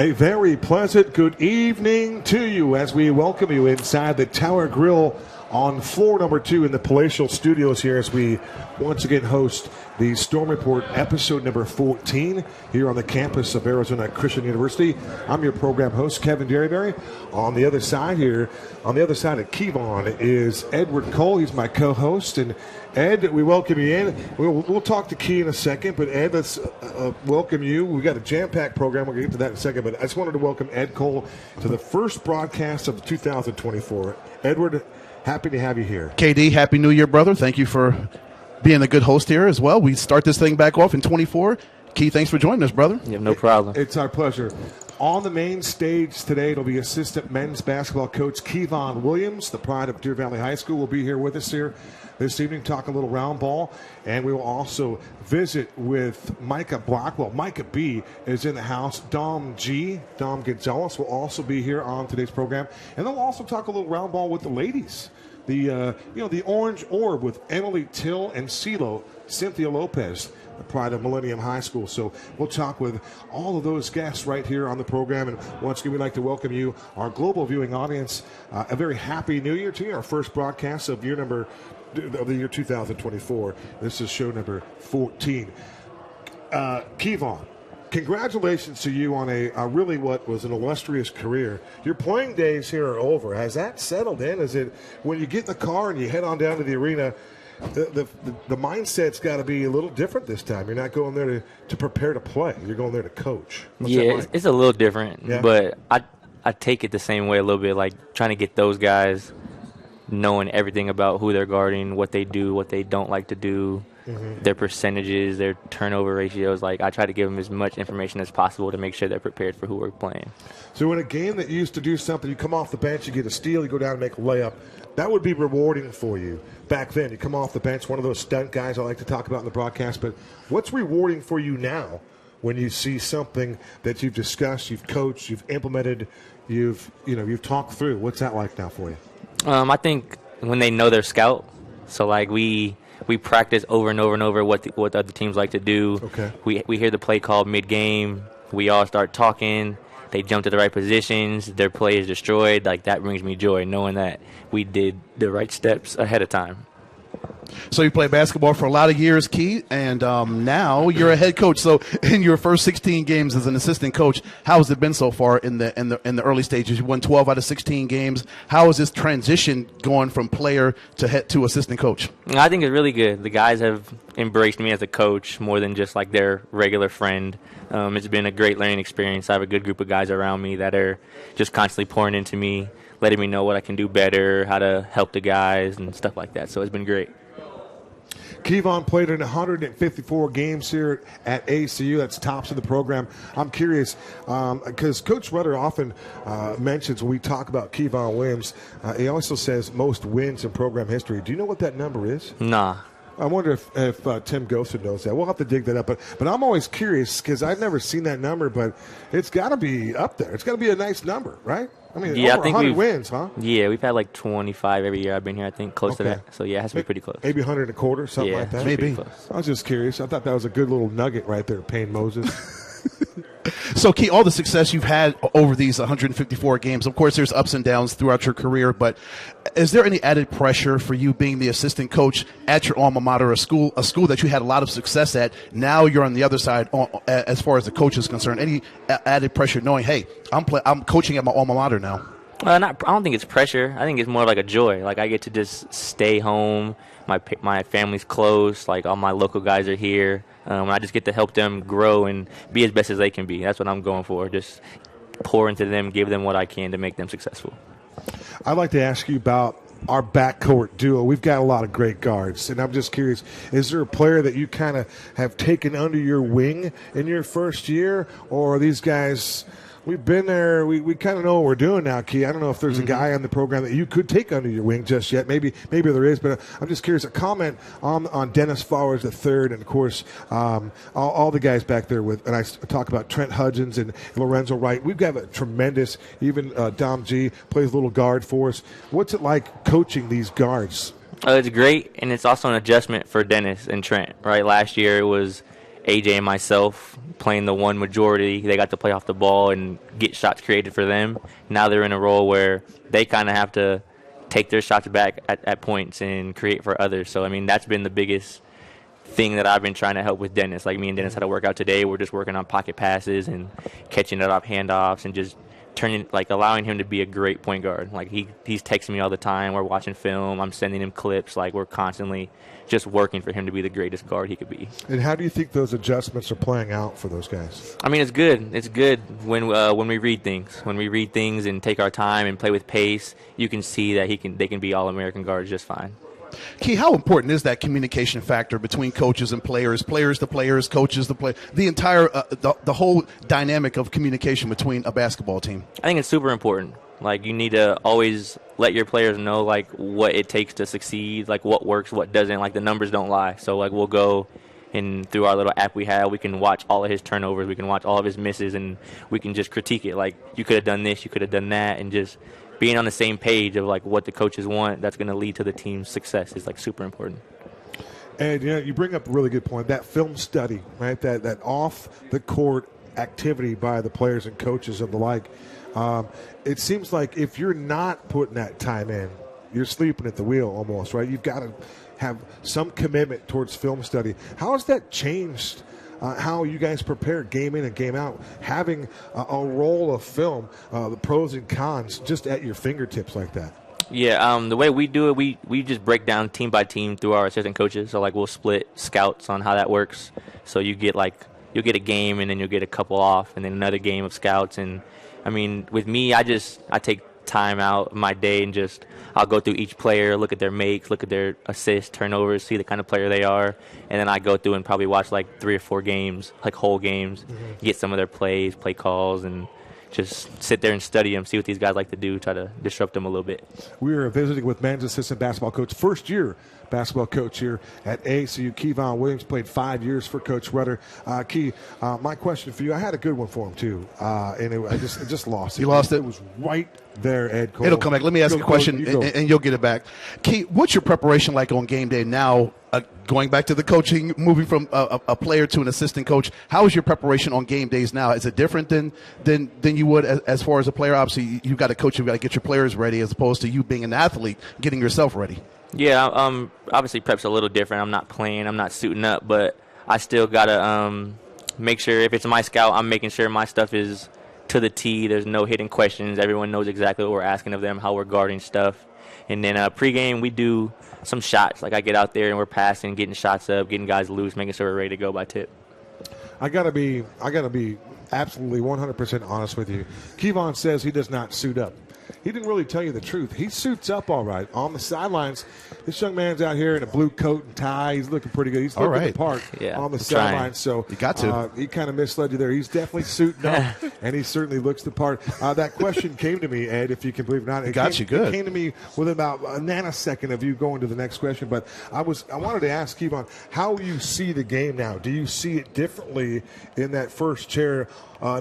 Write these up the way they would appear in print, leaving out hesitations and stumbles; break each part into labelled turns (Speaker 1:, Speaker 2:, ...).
Speaker 1: A very pleasant good evening to you as we welcome you inside the Tower Grill on floor number 2 in the Palatial Studios here as we once again host the Storm Report episode number 14 here on the campus of Arizona Christian University. I'm your program host, Kevin Derryberry. On the other side here, on the other side of KeyVaughn is Edward Cole. He's my co-host. And Ed, we welcome you in. We'll talk to Key in a second, but Ed, let's welcome you. We've got a jam-packed program. We'll get to that in a second, but I just wanted to welcome Ed Cole to the first broadcast of 2024. Edward, happy to have you here.
Speaker 2: KD, Happy New Year, brother. Thank you for being a good host here as well. We start this thing back off in 24. Key, thanks for joining us, brother.
Speaker 3: You have no problem.
Speaker 1: It's our pleasure. On the main stage today, it'll be assistant men's basketball coach KeyVaughn Williams, the pride of Deer Valley High School, will be here with us here this evening, talk a little round ball, and we will also visit with Mikah Blackwell. Mikah B is in the house. Dom Gonzalez will also be here on today's program, and they'll also talk a little round ball with the ladies. The Orange Orb with Emily Till and CeeLo, Cynthia Lopez, the pride of Millennium High School. So we'll talk with all of those guests right here on the program. And once again, we'd like to welcome you, our global viewing audience. A very happy New Year to you. Our first broadcast of the year 2024. This is show number 14. KeyVaughn, congratulations to you on a really what was an illustrious career. Your playing days here are over. Has that settled in? Is it when you get in the car and you head on down to the arena, the mindset's got to be a little different this time? You're not going there to prepare to play. You're going there to coach. What's that like?
Speaker 3: It's a little different, but I take it the same way a little bit, like trying to get those guys knowing everything about who they're guarding, what they do, what they don't like to do, their percentages, their turnover ratios. Like, I try to give them as much information as possible to make sure they're prepared for who we're playing.
Speaker 1: So in a game that you used to do something, you come off the bench, you get a steal, you go down and make a layup, that would be rewarding for you. Back then, you come off the bench, one of those stunt guys I like to talk about in the broadcast, but what's rewarding for you now when you see something that you've discussed, you've coached, you've implemented, you've talked through? What's that like now for you?
Speaker 3: I think when they know their scout, so like we practice over and over and over what other teams like to do.
Speaker 1: Okay.
Speaker 3: We hear the play called mid-game. We all start talking. They jump to the right positions. Their play is destroyed. Like, that brings me joy, knowing that we did the right steps ahead of time.
Speaker 2: So you played basketball for a lot of years, Key, and now you're a head coach. So in your first 16 games as an assistant coach, how has it been so far in the early stages? You won 12 out of 16 games. How is this transition going from player to assistant coach?
Speaker 3: I think it's really good. The guys have embraced me as a coach more than just like their regular friend. It's been a great learning experience. I have a good group of guys around me that are just constantly pouring into me, letting me know what I can do better, how to help the guys and stuff like that. So it's been great.
Speaker 1: KeyVaughn played in 154 games here at ACU. That's tops of the program. I'm curious, because Coach Rudder often mentions when we talk about KeyVaughn Williams, he also says most wins in program history. Do you know what that number is?
Speaker 3: Nah.
Speaker 1: I wonder if Tim Gosser knows that. We'll have to dig that up. But I'm always curious because I've never seen that number, but it's got to be up there. It's got to be a nice number, right? I mean, over 100 wins, huh?
Speaker 3: Yeah, we've had like 25 every year I've been here, I think, close to that. So, yeah, it has to be pretty close.
Speaker 1: Maybe 100 and a quarter, something like that?
Speaker 2: Maybe.
Speaker 1: I was just curious. I thought that was a good little nugget right there, Payne Moses.
Speaker 2: So, Key, all the success you've had over these 154 games, of course, there's ups and downs throughout your career, but is there any added pressure for you being the assistant coach at your alma mater, a school that you had a lot of success at? Now you're on the other side as far as the coach is concerned. Any added pressure knowing, hey, I'm coaching at my alma mater now?
Speaker 3: I don't think it's pressure. I think it's more like a joy. Like, I get to just stay home. My family's close. Like, all my local guys are here. I just get to help them grow and be as best as they can be. That's what I'm going for. Just pour into them, give them what I can to make them successful.
Speaker 1: I'd like to ask you about our backcourt duo. We've got a lot of great guards, and I'm just curious, is there a player that you kind of have taken under your wing in your first year, or are these guys – we've been there. We kind of know what we're doing now, Key. I don't know if there's a guy on the program that you could take under your wing just yet. Maybe there is, but I'm just curious. A comment on Dennis Flowers III, and of course all the guys back there with. And I talk about Trent Hudgens and Lorenzo Wright. We've got a tremendous. Even Dom G plays a little guard for us. What's it like coaching these guards?
Speaker 3: It's great, and it's also an adjustment for Dennis and Trent. Right, last year it was AJ and myself playing the one majority. They got to play off the ball and get shots created for them. Now they're in a role where they kind of have to take their shots back at points and create for others. So, I mean, that's been the biggest thing that I've been trying to help with Dennis. Like, me and Dennis had to work out today. We're just working on pocket passes and catching it off handoffs and just allowing him to be a great point guard. Like, he's texting me all the time. We're watching film. I'm sending him clips. Like, we're constantly just working for him to be the greatest guard he could be.
Speaker 1: And how do you think those adjustments are playing out for those guys?
Speaker 3: I mean, it's good. It's good when we read things. When we read things and take our time and play with pace, you can see that they can be All-American guards just fine.
Speaker 2: Key, how important is that communication factor between coaches and players to players, coaches to play, the entire the whole dynamic of communication between a basketball team?
Speaker 3: I think it's super important. Like, you need to always let your players know, like, what it takes to succeed, like, what works, what doesn't. Like, the numbers don't lie. So, like, we'll go and through our little app we have, we can watch all of his turnovers, we can watch all of his misses, and we can just critique it. Like, you could have done this, you could have done that, and just being on the same page of, like, what the coaches want, that's going to lead to the team's success is, like, super important.
Speaker 1: And, you bring up a really good point, that film study, right, that off-the-court activity by the players and coaches and the like. It seems like if you're not putting that time in, you're sleeping at the wheel almost, right? You've got to have some commitment towards film study. How has that changed how you guys prepare game in and game out, having a roll of film, the pros and cons, just at your fingertips like that?
Speaker 3: Yeah, the way we do it, we just break down team by team through our assistant coaches. So, like, we'll split scouts on how that works. So you'll get a game, and then you'll get a couple off, and then another game of scouts. And, I mean, with me, I take time out of my day and I'll go through each player, look at their makes, look at their assists, turnovers, see the kind of player they are, and then I go through and probably watch like 3 or 4 games, like whole games, get some of their plays, play calls, and just sit there and study them, see what these guys like to do, try to disrupt them a little bit.
Speaker 1: We are visiting with men's assistant basketball coach, first-year basketball coach here at ASU. KeyVaughn Williams played 5 years for Coach Rudder. Key, my question for you, I had a good one for him too, and I just lost it.
Speaker 2: You lost it?
Speaker 1: It was right there, Ed Cole.
Speaker 2: It'll come back. Let me ask you a question, and you'll get it back. Key, what's your preparation like on game day now, going back to the coaching, moving from a player to an assistant coach? How is your preparation on game days now? Is it different than you would as far as a player? Obviously, you've got to coach, you've got to get your players ready, as opposed to you being an athlete, getting yourself ready.
Speaker 3: Yeah, obviously prep's a little different. I'm not playing, I'm not suiting up, but I still got to make sure if it's my scout, I'm making sure my stuff is to the T. There's no hidden questions. Everyone knows exactly what we're asking of them, how we're guarding stuff. And then pregame, we do some shots. Like, I get out there and we're passing, getting shots up, getting guys loose, making sure we're ready to go by tip.
Speaker 1: I gotta be absolutely 100% honest with you. KeyVaughn says he does not suit up. He didn't really tell you the truth. He suits up all right. On the sidelines, this young man's out here in a blue coat and tie. He's looking pretty good. He's looking the part on the sidelines. So
Speaker 2: you got to.
Speaker 1: He kind of misled you there. He's definitely suiting up, and he certainly looks the part. That question came to me, Ed, if you can believe it or not. It came to me within about a nanosecond of you going to the next question. But I wanted to ask KeyVaughn how you see the game now. Do you see it differently in that first chair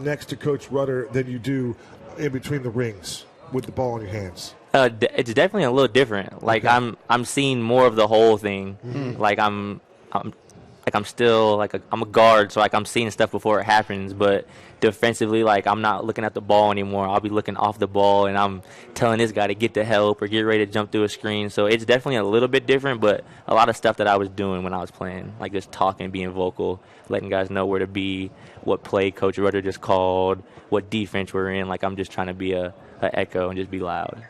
Speaker 1: next to Coach Rudder than you do in between the rings with the ball in your hands?
Speaker 3: It's definitely a little different. Like, okay. I'm seeing more of the whole thing. Mm-hmm. Like, I'm still like I'm a guard, so like I'm seeing stuff before it happens. But defensively, like, I'm not looking at the ball anymore. I'll be looking off the ball, and I'm telling this guy to get the help or get ready to jump through a screen. So it's definitely a little bit different, but a lot of stuff that I was doing when I was playing, like just talking, being vocal, letting guys know where to be, what play Coach Rudder just called, what defense we're in. Like, I'm just trying to be a echo and just be loud.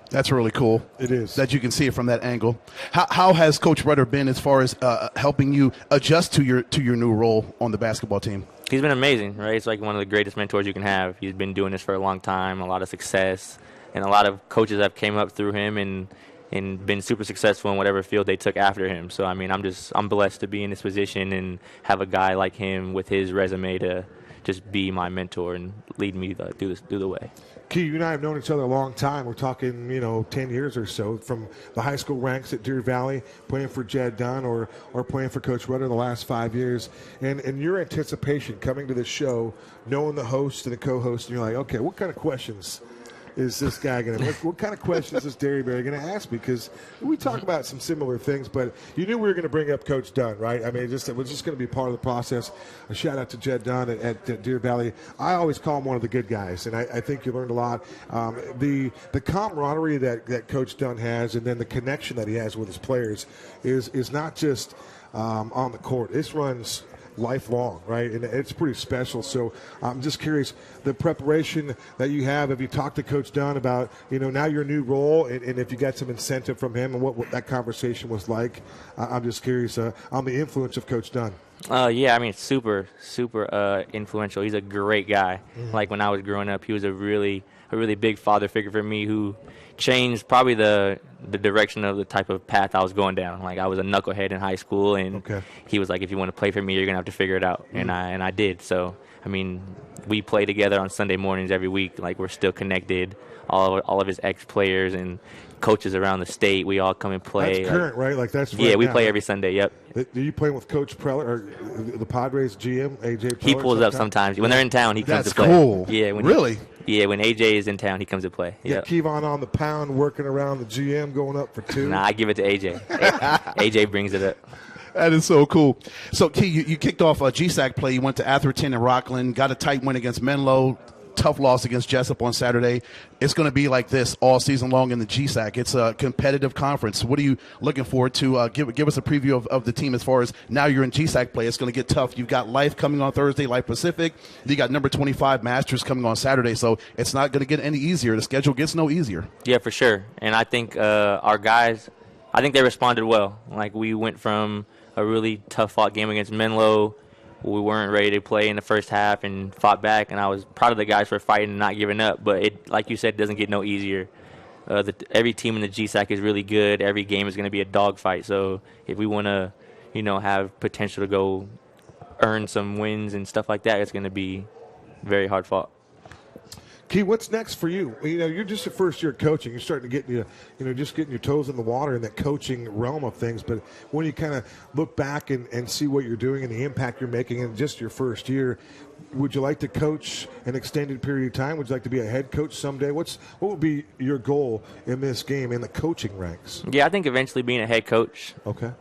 Speaker 2: That's really cool.
Speaker 1: It is.
Speaker 2: That you can see it from that angle. How has Coach Rudder been as far as helping you adjust to your new role on the basketball team?
Speaker 3: He's been amazing, right? It's like one of the greatest mentors you can have. He's been doing this for a long time, a lot of success, and a lot of coaches have came up through him and been super successful in whatever field they took after him. So, I mean, I'm blessed to be in this position and have a guy like him with his resume to just be my mentor and lead me through the way.
Speaker 1: Key, you and I have known each other a long time. We're talking, 10 years or so, from the high school ranks at Deer Valley, playing for Jed Dunn or playing for Coach Rudder the last 5 years. And your anticipation coming to this show, knowing the host and the co-host, and you're like, okay, what kind of questions is this guy going to? What kind of questions is Derryberry going to ask? Because we talk about some similar things, but you knew we were going to bring up Coach Dunn, right? I mean, it was just going to be part of the process. A shout out to Jed Dunn at Deer Valley. I always call him one of the good guys, and I think you learned a lot. The camaraderie that Coach Dunn has, and then the connection that he has with his players is not just on the court. This runs lifelong, right? And it's pretty special. So I'm just curious, the preparation that you have you talked to Coach Dunn about, now your new role, and if you got some incentive from him and what that conversation was like? I'm just curious on the influence of Coach Dunn.
Speaker 3: Yeah, I mean, super influential. He's a great guy. Mm-hmm. Like when I was growing up, he was a really big father figure for me who changed probably the direction of the type of path I was going down. Like I was a knucklehead in high school, and he was like, if you want to play for me, you're going to have to figure it out. Mm-hmm. And I did. So, I mean, we play together on Sunday mornings every week. Like we're still connected. All of his ex-players and coaches around the state, we all come and play.
Speaker 1: That's current, right? Like that's right.
Speaker 3: Yeah, we
Speaker 1: now,
Speaker 3: play every Sunday. Yep.
Speaker 1: Are you playing with Coach Preller or the Padres GM AJ Preller?
Speaker 3: He pulls up sometimes. When they're in town, he comes to play.
Speaker 2: That's cool.
Speaker 3: Yeah.
Speaker 2: Really?
Speaker 3: When AJ is in town, he comes to play.
Speaker 1: Yeah. KeyVaughn on the pound, working around the GM, going up for 2.
Speaker 3: Nah, I give it to AJ. AJ brings it up.
Speaker 2: That is so cool. So, Key, you kicked off a GSAC play. You went to Atherton and Rockland, got a tight win against Menlo. Tough loss against Jessup on Saturday. It's going to be like this all season long in the GSAC. It's a competitive conference. What are you looking forward to? Give us a preview of the team as far as now you're in GSAC play. It's going to get tough. You've got Life coming on Thursday, Life Pacific. You got number 25 Masters coming on Saturday, so it's not going to get any easier. The schedule gets no easier.
Speaker 3: Yeah, for sure. And I think our guys, I think they responded well. Like we went from a really tough-fought game against Menlo. We weren't ready to play in the first half and fought back, and I was proud of the guys for fighting and not giving up. But it, like you said, doesn't get no easier. Every team in the GSAC is really good. Every game is going to be a dogfight. So if we want to, have potential to go earn some wins and stuff like that, it's going to be very hard fought.
Speaker 1: Key, what's next for you? You're just a first year coaching. You're starting to get just getting your toes in the water in that coaching realm of things. But when you kind of look back and see what you're doing and the impact you're making in just your first year, would you like to coach an extended period of time? Would you like to be a head coach someday? What would be your goal in this game in the coaching ranks?
Speaker 3: Yeah, I think eventually being a head coach.
Speaker 1: Okay.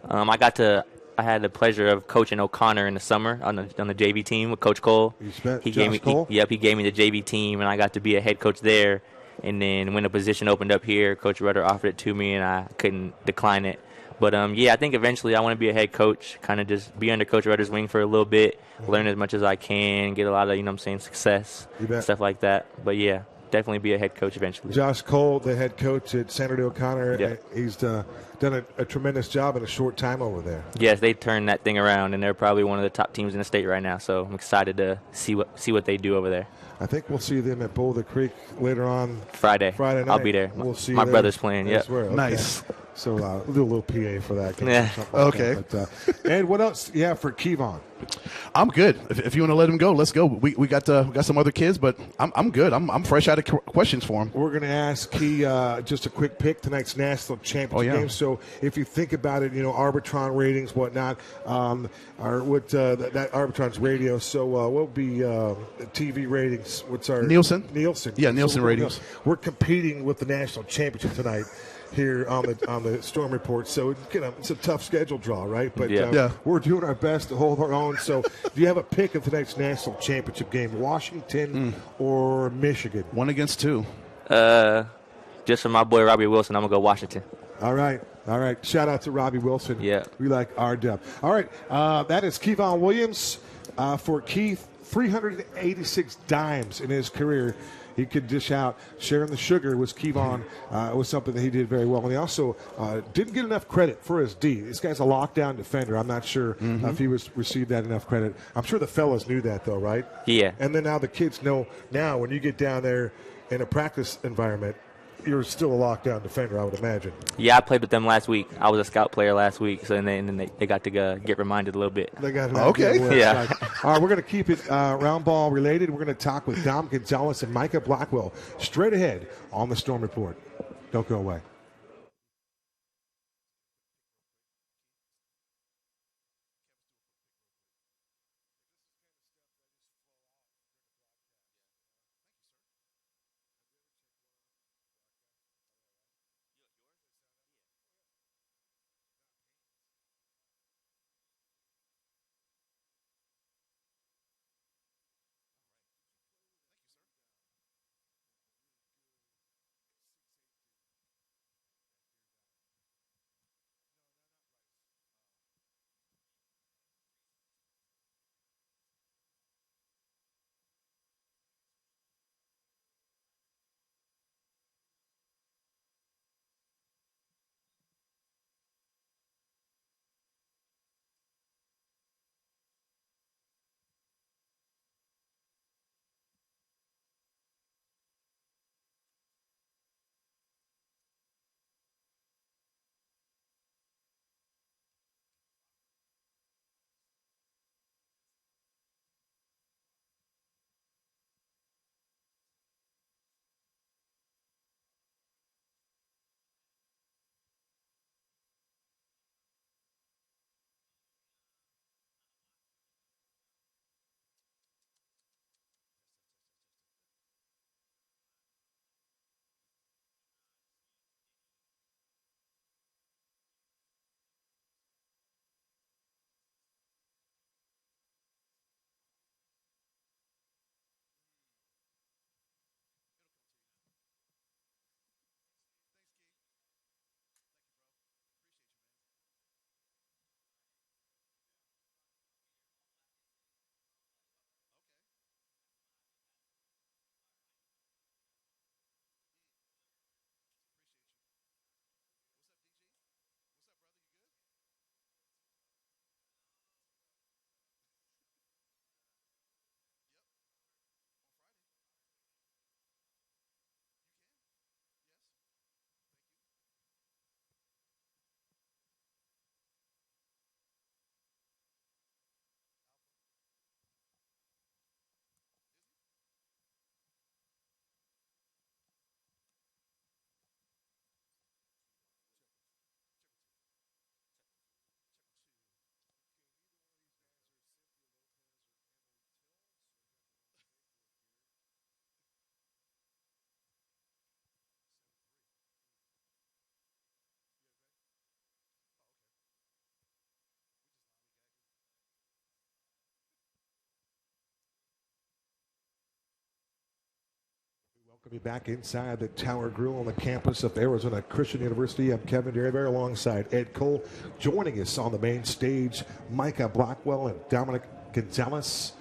Speaker 3: I had the pleasure of coaching O'Connor in the summer on the JV team with Coach Cole.
Speaker 1: He gave me
Speaker 3: the JV team, and I got to be a head coach there. And then when the position opened up here, Coach Rudder offered it to me, and I couldn't decline it. But, I think eventually I want to be a head coach, kind of just be under Coach Rudder's wing for a little bit, learn as much as I can, get a lot of, success, stuff like that. But, yeah, definitely be a head coach eventually.
Speaker 1: Josh Cole, the head coach at Senator O'Connor, he's done a tremendous job in a short time over there.
Speaker 3: Yes, they turned that thing around, and they're probably one of the top teams in the state right now. So I'm excited to see what they do over there.
Speaker 1: I think we'll see them at Boulder Creek later on
Speaker 3: Friday
Speaker 1: night.
Speaker 3: I'll be there.
Speaker 1: We'll see
Speaker 3: my brother's playing. Yeah,
Speaker 1: okay.
Speaker 2: Nice.
Speaker 1: So we'll do a little PA for that.
Speaker 3: Yeah.
Speaker 2: Okay.
Speaker 1: But, and what else? Yeah, for KeyVaughn.
Speaker 2: I'm good. If you want to let him go, let's go. We got some other kids, but I'm good. I'm fresh out of questions for him.
Speaker 1: We're going to ask Key just a quick pick tonight's national championship game. So if you think about it, Arbitron ratings, whatnot, or what that Arbitron's radio. So what would be TV ratings? What's our
Speaker 2: Nielsen?
Speaker 1: Yeah,
Speaker 2: Nielsen ratings.
Speaker 1: We're competing with the national championship tonight here on the Storm Report. So it's a tough schedule draw, right? But we're doing our best to hold our own. So do you have a pick of tonight's national championship game, Washington or Michigan?
Speaker 2: 1 against 2.
Speaker 3: Just for my boy Robbie Wilson, I'm going to go Washington.
Speaker 1: All right. Shout out to Robbie Wilson.
Speaker 3: Yeah.
Speaker 1: We like RW. All right. That is KeyVaughn Williams. For Keith, 386 dimes in his career. He could dish out. Sharing the sugar was KeyVaughn. Was something that he did very well. And he also didn't get enough credit for his D. This guy's a lockdown defender. I'm not sure if he received that enough credit. I'm sure the fellas knew that, though, right?
Speaker 3: Yeah.
Speaker 1: And then now the kids know now when you get down there in a practice environment, you're still a lockdown defender, I would imagine.
Speaker 3: Yeah, I played with them last week. I was a scout player last week, so then they got to get reminded a little bit.
Speaker 1: They got
Speaker 3: Yeah.
Speaker 1: All right, we're going to keep it round ball related. We're going to talk with Dom Gonzalez and Mikah Blackwell straight ahead on the Storm Report. Don't go away. Welcome you back inside the Tower Grill on the campus of Arizona Christian University. I'm Kevin Derryberry alongside Ed Cole. Joining us on the main stage, Mikah Blackwell and Dominic Gonzalez.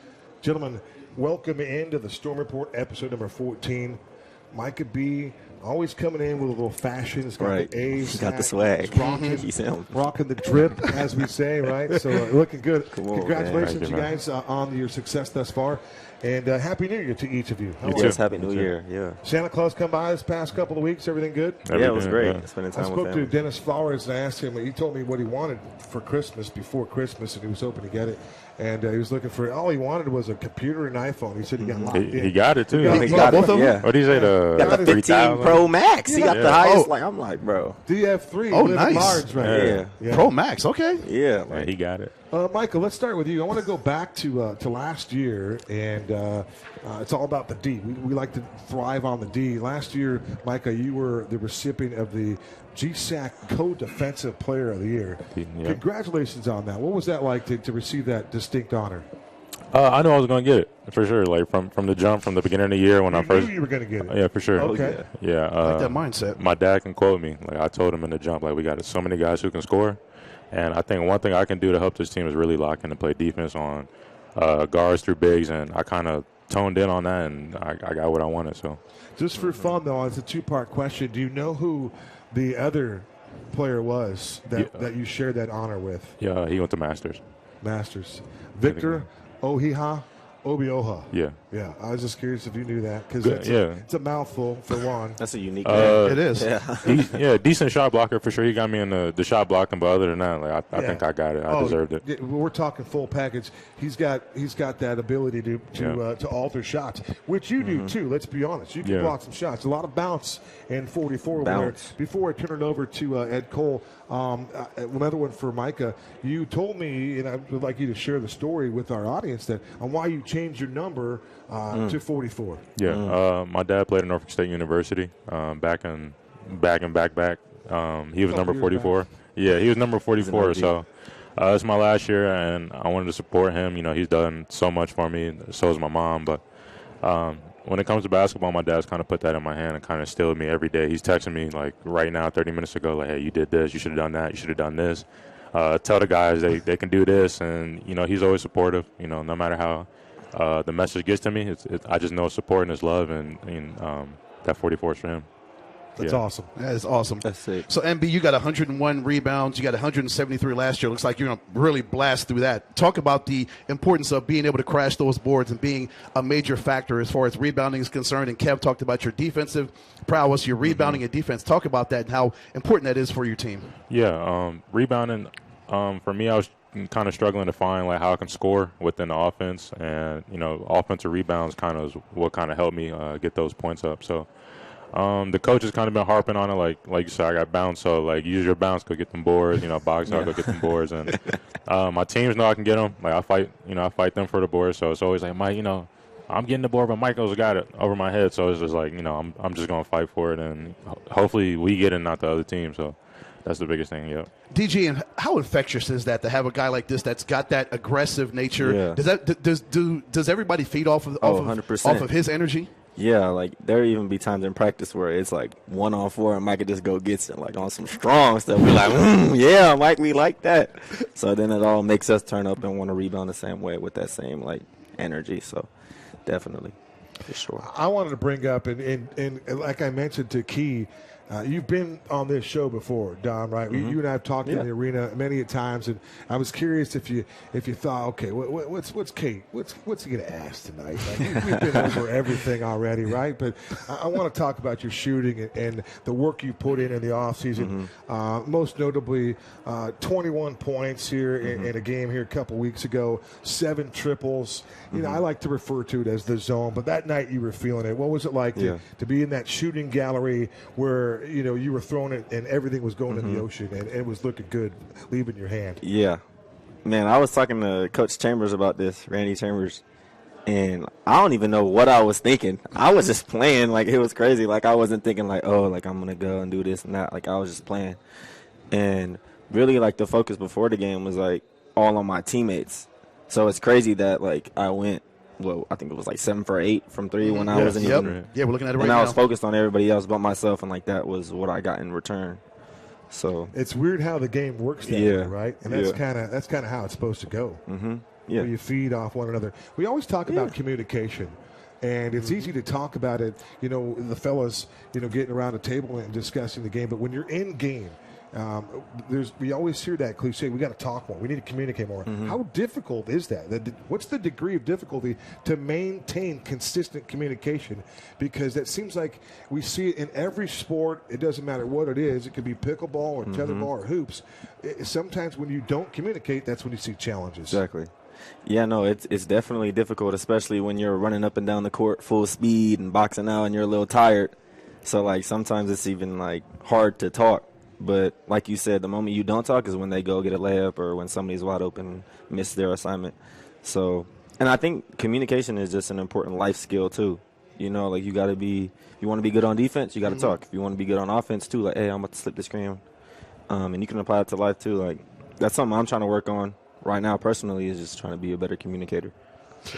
Speaker 1: Gentlemen, welcome into the Storm Report, episode number 14. Micah B. always coming in with a little fashion. He's got the A's.
Speaker 4: He's got the swag.
Speaker 1: Rocking the drip, as we say, right? So looking good. Congratulations, you guys, on your success thus far. And Happy New Year to each of you.
Speaker 4: Yes, Happy New Year. Yeah.
Speaker 1: Santa Claus come by this past couple of weeks. Everything good?
Speaker 4: Yeah, it was great. Spending time with family.
Speaker 1: I spoke to Dennis Flowers and I asked him. He told me what he wanted for Christmas before Christmas, and he was hoping to get it. And he was looking for all he wanted was a computer and an iPhone. He said he got locked in.
Speaker 5: He got it too.
Speaker 4: He got
Speaker 2: both of them.
Speaker 4: Yeah.
Speaker 5: What did he say?
Speaker 4: Got the 15 Pro Max. He got the highest. I'm like, bro.
Speaker 1: DF3.
Speaker 2: Oh, nice.
Speaker 1: Large right
Speaker 4: Yeah.
Speaker 2: Pro Max. Okay.
Speaker 4: Yeah.
Speaker 5: He got it.
Speaker 1: Micah, let's start with you. I want to go back to last year, and it's all about the D. We like to thrive on the D. Last year, Micah, you were the recipient of the GSAC Co-Defensive Player of the Year.
Speaker 5: Yeah.
Speaker 1: Congratulations on that. What was that like to receive that distinct honor?
Speaker 5: I knew I was going to get it for sure. Like from the jump, from the beginning of the year when I first
Speaker 1: knew you were going to get it.
Speaker 5: Yeah, for sure.
Speaker 1: Okay.
Speaker 5: Yeah.
Speaker 2: Like that mindset.
Speaker 5: My dad can quote me. Like I told him in the jump, like we got so many guys who can score, and I think one thing I can do to help this team is really lock in and play defense on guards through bigs, and I kind of toned in on that, and I got what I wanted. So,
Speaker 1: just for fun though, it's a two-part question. Do you know who the other player was that you shared that honor with?
Speaker 5: Yeah, he went to Masters.
Speaker 1: Victor Ohiha Obioha.
Speaker 5: Yeah.
Speaker 1: Yeah, I was just curious if you knew that because it's a mouthful for one.
Speaker 4: That's a unique name.
Speaker 2: It is.
Speaker 4: Yeah.
Speaker 5: Decent shot blocker for sure. He got me in the shot blocking, but other than that, like I think I got it. I deserved it.
Speaker 1: Yeah, we're talking full package. He's got that ability to alter shots, which you do too. Let's be honest. You can block some shots. A lot of bounce in 44. Before I turn it over to Ed Cole, another one for Mikah. You told me, and I would like you to share the story with our audience on why you changed your number to 44.
Speaker 5: Yeah, my dad played at Norfolk State University back. He was number 44. Yeah, he was number 44. So it's my last year, and I wanted to support him. You know, he's done so much for me. So has my mom. But when it comes to basketball, my dad's kind of put that in my hand and kind of instilled me every day. He's texting me like right now, 30 minutes ago, like, "Hey, you did this. You should have done that. You should have done this. Tell the guys they can do this." And you know, he's always supportive. You know, no matter how the message gets to me, I just know support and his love, and that 44 is for him.
Speaker 1: That's awesome.
Speaker 2: That is awesome.
Speaker 4: That's it.
Speaker 2: So, MB, you got 101 rebounds. You got 173 last year. Looks like you're going to really blast through that. Talk about the importance of being able to crash those boards and being a major factor as far as rebounding is concerned. And Kev talked about your defensive prowess, your rebounding and defense. Talk about that and how important that is for your team.
Speaker 5: Yeah, rebounding, for me, I was kind of struggling to find like how I can score within the offense, and offensive rebounds kind of is what kind of helped me get those points up. So the coach has kind of been harping on it, like you said, I got bounce, so like use your bounce, go get them boards, box out, go get them boards, and my teams know I can get them. Like I fight them for the board, so it's always like I'm getting the board, but Michael's got it over my head, so it's just like I'm just gonna fight for it, and hopefully we get it, not the other team. So that's the biggest thing. Yeah.
Speaker 2: DG, and how infectious is that to have a guy like this that's got that aggressive nature?
Speaker 4: Yeah.
Speaker 2: Does everybody feed off of
Speaker 4: 100%.
Speaker 2: off of his energy?
Speaker 4: Yeah, like there even be times in practice where it's like 1-on-4 and Micah just go gets it like on some strong stuff. We're like, Mike, we like that. So then it all makes us turn up and want to rebound the same way with that same like energy. So definitely, for sure.
Speaker 1: I wanted to bring up and like I mentioned to Key. You've been on this show before, Dom, right?
Speaker 4: Mm-hmm.
Speaker 1: You and I have talked in the arena many a times, and I was curious if you thought, okay, what's Kate? What's he gonna ask tonight? Like, we've been over everything already, right? But I want to talk about your shooting and the work you put in the off season. Mm-hmm. Most notably, 21 points here in a game here a couple weeks ago, 7 triples. You know, I like to refer to it as the zone, but that night you were feeling it. What was it like to be in that shooting gallery where you were throwing it and everything was going in the ocean and it was looking good leaving your hand?
Speaker 4: Yeah. Man, I was talking to Coach Chambers about this, Randy Chambers, and I don't even know what I was thinking. I was just playing. Like, it was crazy. Like, I wasn't thinking like, oh, like I'm going to go and do this and that. Like, I was just playing. And really, like, the focus before the game was, like, all on my teammates. So it's crazy that, like, I went well, I think it was like 7 for 8 from 3 when I wasn't even.
Speaker 2: Yeah, we're looking at it right
Speaker 4: and
Speaker 2: now.
Speaker 4: I was focused on everybody else but myself, and like that was what I got in return. So
Speaker 1: it's weird how the game works that way, right? And that's kind of how it's supposed to go.
Speaker 4: Mm-hmm. Yeah,
Speaker 1: where you feed off one another. We always talk about communication. And it's easy to talk about it, the fellas, getting around a table and discussing the game. But when you're in game, we always hear that cliche, we got to talk more. We need to communicate more. How difficult is that? What's the degree of difficulty to maintain consistent communication? Because that seems like we see it in every sport. It doesn't matter what it is. It could be pickleball or tetherball or hoops. Sometimes when you don't communicate, that's when you see challenges.
Speaker 4: Exactly. Yeah, no, it's definitely difficult, especially when you're running up and down the court full speed and boxing out and you're a little tired. So, like, sometimes it's even, like, hard to talk. But like you said, the moment you don't talk is when they go get a layup or when somebody's wide open, miss their assignment. So, and I think communication is just an important life skill, too. Like, you got to be, if you want to be good on defense, you got to talk. If you want to be good on offense, too, like, hey, I'm about to slip the screen. And you can apply it to life, too. Like, that's something I'm trying to work on right now personally, is just trying to be a better communicator. So.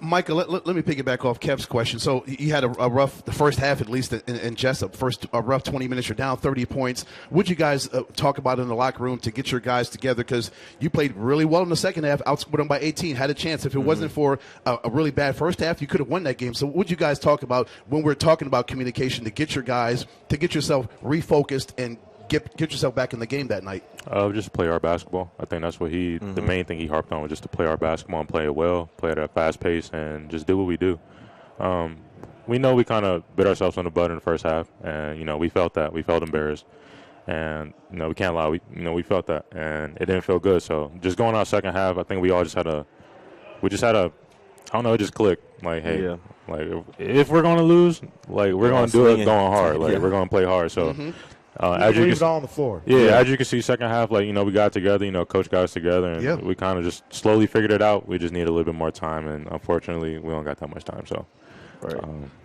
Speaker 2: Mikah, let me piggyback off Kev's question. So you had a rough, the first half at least in Jessup, a rough 20 minutes. You're down 30 points. What'd you guys talk about in the locker room to get your guys together? Because you played really well in the second half, outscored them by 18, had a chance. If it wasn't for a really bad first half, you could have won that game. So what'd you guys talk about when we're talking about communication to get your guys, to get yourself refocused and get yourself back in the game that night?
Speaker 5: Just play our basketball. I think that's what the main thing he harped on was just to play our basketball and play it well, play at a fast pace, and just do what we do. We know we kind of bit ourselves on the butt in the first half, and, we felt that. We felt embarrassed. And, we can't lie. We felt that, and it didn't feel good. So just going out second half, I think we all just had a I don't know, it just clicked. Like, hey, like if we're going to lose, like we're going to do it going hard. Like we're going to play hard. So.
Speaker 1: As you leave it all on the floor.
Speaker 5: Yeah, as you can see, second half, like, we got together, coach got us together, and we kind of just slowly figured it out. We just need a little bit more time, and unfortunately, we don't got that much time. So,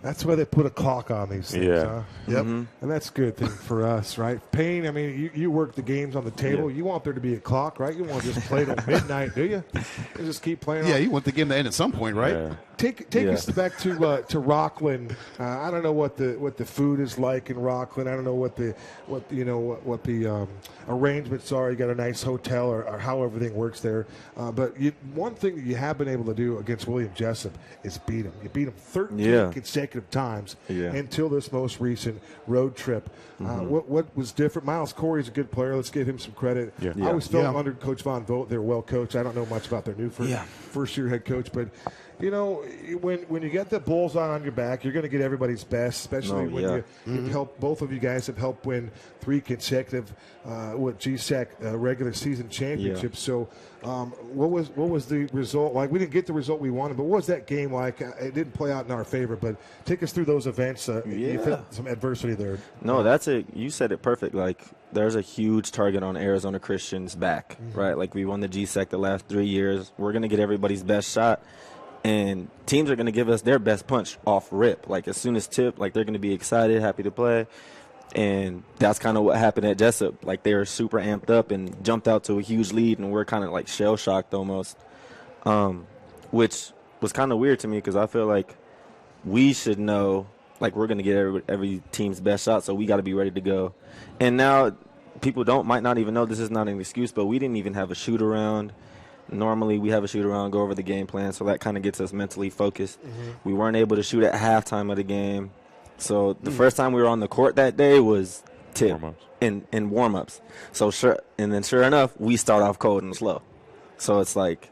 Speaker 1: that's why they put a clock on these things, huh?
Speaker 2: Yep.
Speaker 1: And that's a good thing for us, right? Payne, I mean, you work the games on the table. You want there to be a clock, right? You want to just play till midnight, do you? You just keep playing.
Speaker 2: Yeah, you want the game to end at some point, right?
Speaker 5: Yeah.
Speaker 1: Take us back to Rockland. I don't know what the food is like in Rockland. I don't know what the arrangements are. You got a nice hotel or how everything works there. But one thing that you have been able to do against William Jessup is beat him. You beat him 13 consecutive times until this most recent road trip. What was different? Miles Corey's a good player. Let's give him some credit. I always felt under Coach Von Vogt they're well coached. I don't know much about their new first-year head coach, but when you get the bullseye on your back, you're going to get everybody's best, especially when you help. Both of you guys have helped win 3 consecutive GSAC regular season championships. So, what was the result like? We didn't get the result we wanted, but what was that game like? It didn't play out in our favor, but take us through those events. You felt some adversity there.
Speaker 4: No, you said it perfect. Like, there's a huge target on Arizona Christian's back, right? Like, we won the GSAC the last 3 years. We're going to get everybody's best shot. And teams are going to give us their best punch off rip. Like, as soon as tip, like, they're going to be excited, happy to play. And that's kind of what happened at Jessup. Like, they were super amped up and jumped out to a huge lead, and we're kind of, like, shell-shocked almost, which was kind of weird to me because I feel like we should know, like, we're going to get every team's best shot, so we got to be ready to go. And now people might not even know this is not an excuse, but we didn't even have a shoot-around. Normally, we have a shoot-around, go over the game plan, so that kind of gets us mentally focused. We weren't able to shoot at halftime of the game. So the first time we were on the court that day was tip in warm-ups. So sure enough, we start off cold and slow. So it's like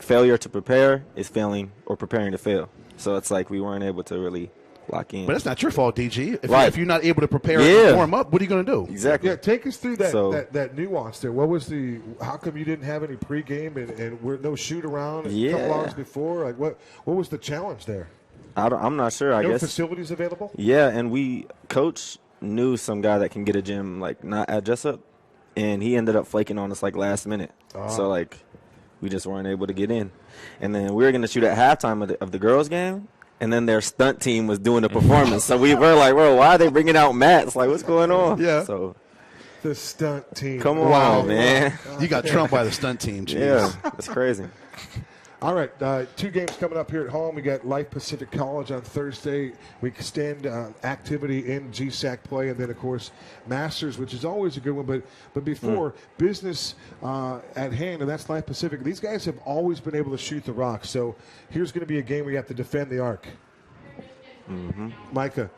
Speaker 4: failure to prepare is failing or preparing to fail. So it's like we weren't able to really lock in.
Speaker 2: But it's not your fault, DG.
Speaker 4: Right.
Speaker 2: If you're not able to prepare and warm up, what are you going to do?
Speaker 4: Exactly.
Speaker 1: Yeah, take us through that nuance there. What was how come you didn't have any pregame and we're no shoot around a couple hours before? Like what was the challenge there?
Speaker 4: I'm not sure. I guess
Speaker 1: no facilities available.
Speaker 4: Yeah, and coach knew some guy that can get a gym like not at Jessup, and he ended up flaking on us like last minute. So like we just weren't able to get in, and then we were going to shoot at halftime of the girls' game. And then their stunt team was doing a performance. So we were like, bro, why are they bringing out mats? Like, what's going on?
Speaker 2: Yeah.
Speaker 4: So
Speaker 1: the stunt team.
Speaker 4: Come on, man.
Speaker 2: You got trumped by the stunt team. Jeez.
Speaker 4: Yeah, that's crazy.
Speaker 1: All right, 2 games coming up here at home. We got Life Pacific College on Thursday. We extend activity in GSAC play, and then, of course, Masters, which is always a good one. But before, business at hand, and that's Life Pacific. These guys have always been able to shoot the rock. So here's going to be a game where you have to defend the arc. Mikah.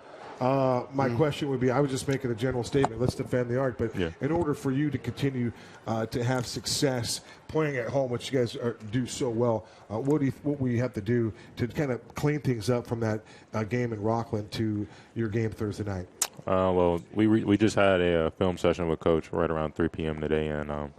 Speaker 1: My question would be, I was just making a general statement, let's defend the arc, but in order for you to continue to have success playing at home, which you guys do so well, what will you have to do to kind of clean things up from that game in Rockland to your game Thursday night?
Speaker 5: Well, we just had a film session with Coach right around 3 p.m. today, and